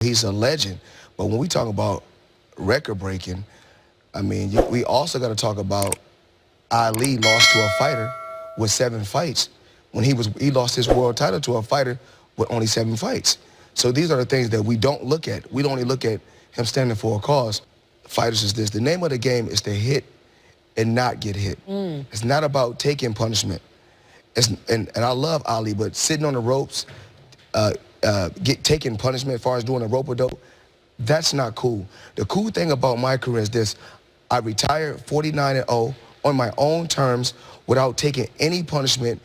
He's a legend. But when we talk about record breaking, I mean, we also got to talk about Ali lost to a fighter with 7 fights when he lost his world title to a fighter with only 7 fights. So these are the things that we don't look at. We don't only look at him standing for a cause. Fighters is this. The name of the game is to hit and not get hit. It's not about taking punishment. And I love Ali, but sitting on the ropes, taking punishment as far as doing a rope-a-dope, that's not cool. The cool thing about my career is this. I retired 49-0 on my own terms without taking any punishment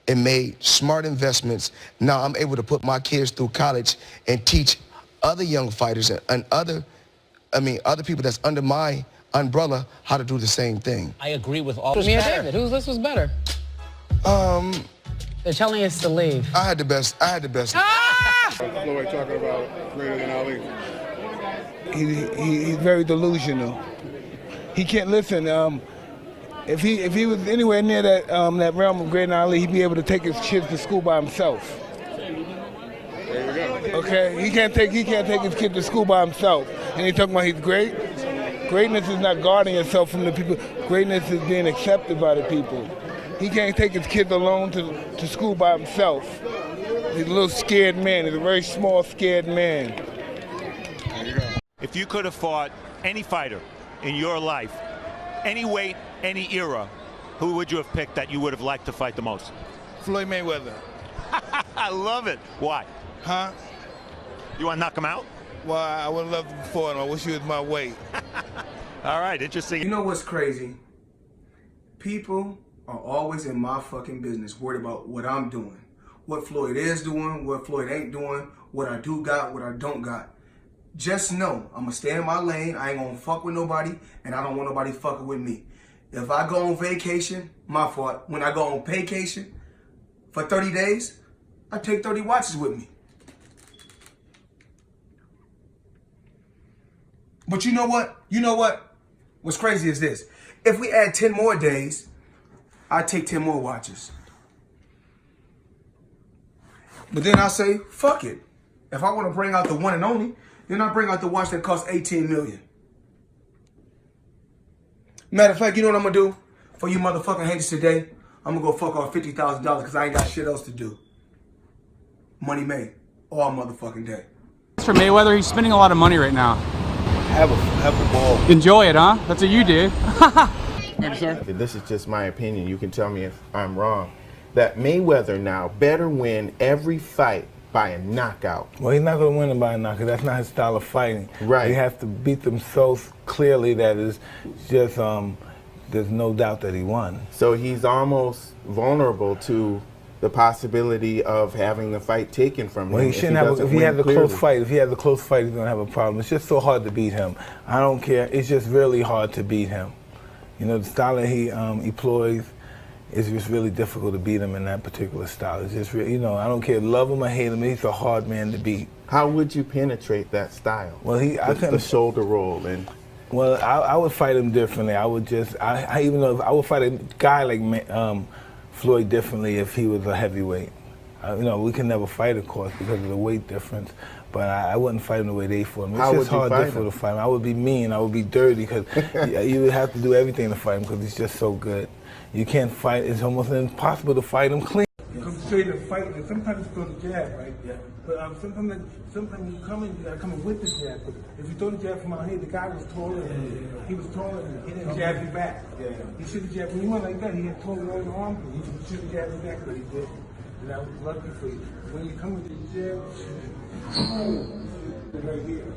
and made smart investments. Now I'm able to put my kids through college and teach other young fighters and other people that's under my umbrella how to do the same thing. I agree with all. Me or David, whose list was better? They're telling us to leave. I had the best. Floyd talking about greater than Ali. He's very delusional. He can't listen. If he was anywhere near that realm of greater than Ali, he'd be able to take his kids to school by himself. There you go. Okay, he can't take his kid to school by himself. And he talking about he's great. Greatness is not guarding yourself from the people. Greatness is being accepted by the people. He can't take his kids alone to school by himself. He's a little scared man. He's a very small, scared man. There you go. If you could have fought any fighter in your life, any weight, any era, who would you have picked that you would have liked to fight the most? Floyd Mayweather. I love it. Why? Huh? You want to knock him out? Well, I would love to fight him. I wish he was my weight. All right, interesting. You know what's crazy? People are always in my fucking business, worried about what I'm doing, what Floyd is doing, what Floyd ain't doing, what I do got, what I don't got. Just know, I'm gonna stay in my lane, I ain't gonna fuck with nobody, and I don't want nobody fucking with me. If I go on vacation, my fault. When I go on vacation for 30 days, I take 30 watches with me. But you know what? You know what? What's crazy is this. If we add 10 more days, I take 10 more watches. But then I say, fuck it. If I want to bring out the one and only, then I bring out the watch that costs 18 million. Matter of fact, you know what I'm going to do? For you motherfucking haters today, I'm going to go fuck off $50,000 because I ain't got shit else to do. Money made. All motherfucking day. For Mayweather, he's spending a lot of money right now. Have a ball. Enjoy it, huh? That's what you did. Thank you, sir. This is just my opinion. You can tell me if I'm wrong. That Mayweather now better win every fight by a knockout. Well, he's not going to win him by a knockout. That's not his style of fighting. Right. He has to beat them so clearly that it's just, there's no doubt that he won. So he's almost vulnerable to the possibility of having the fight taken from him. Well, he shouldn't have. If he has a close fight, he's going to have a problem. It's just so hard to beat him. I don't care. It's just really hard to beat him. You know, the style that he employs is just really difficult to beat him in that particular style. It's just, you know, I don't care, love him or hate him, he's a hard man to beat. How would you penetrate that style? Well, the shoulder roll and. Well, I would fight him differently. I would just, even though I would fight a guy like Floyd differently if he was a heavyweight. You know, we can never fight, of course, because of the weight difference. But I wouldn't fight him the way they fought him. It's just hard, difficult to fight him. I would be mean. I would be dirty because you would have to do everything to fight him because he's just so good. You can't fight. It's almost impossible to fight him clean. Come straight and fight. And sometimes you throw the jab, right? Yeah. But sometimes you come in, you gotta come in with the jab. But if you throw the jab from out here, the guy was taller than you. He was taller than you. He didn't jab you back. Yeah. He should have jabbed. When he went like that, he had taller right arm. He should have jabbed you back, but he did. And I was lucky for you. When you come with the jab, right here.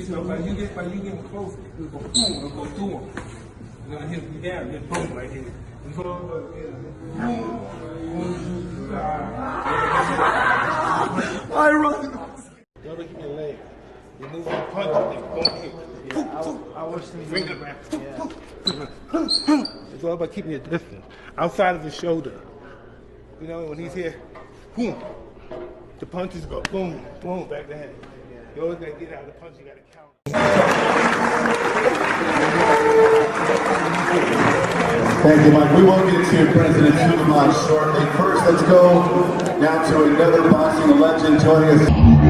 So by you getting close, you go boom, it'll go through him. You're gonna hit him down, then boom right here. I run. Don't look at your leg. You move your punch, boom. I wish finger back. It's all about keeping your distance. Outside of the shoulder. You know, when he's here, boom. The punches go boom, boom, back to head. You always gotta get out of the punch, you gotta count. Thank you, Mike. We will get to President Suleiman shortly. First, let's go now to another boxing legend joining us.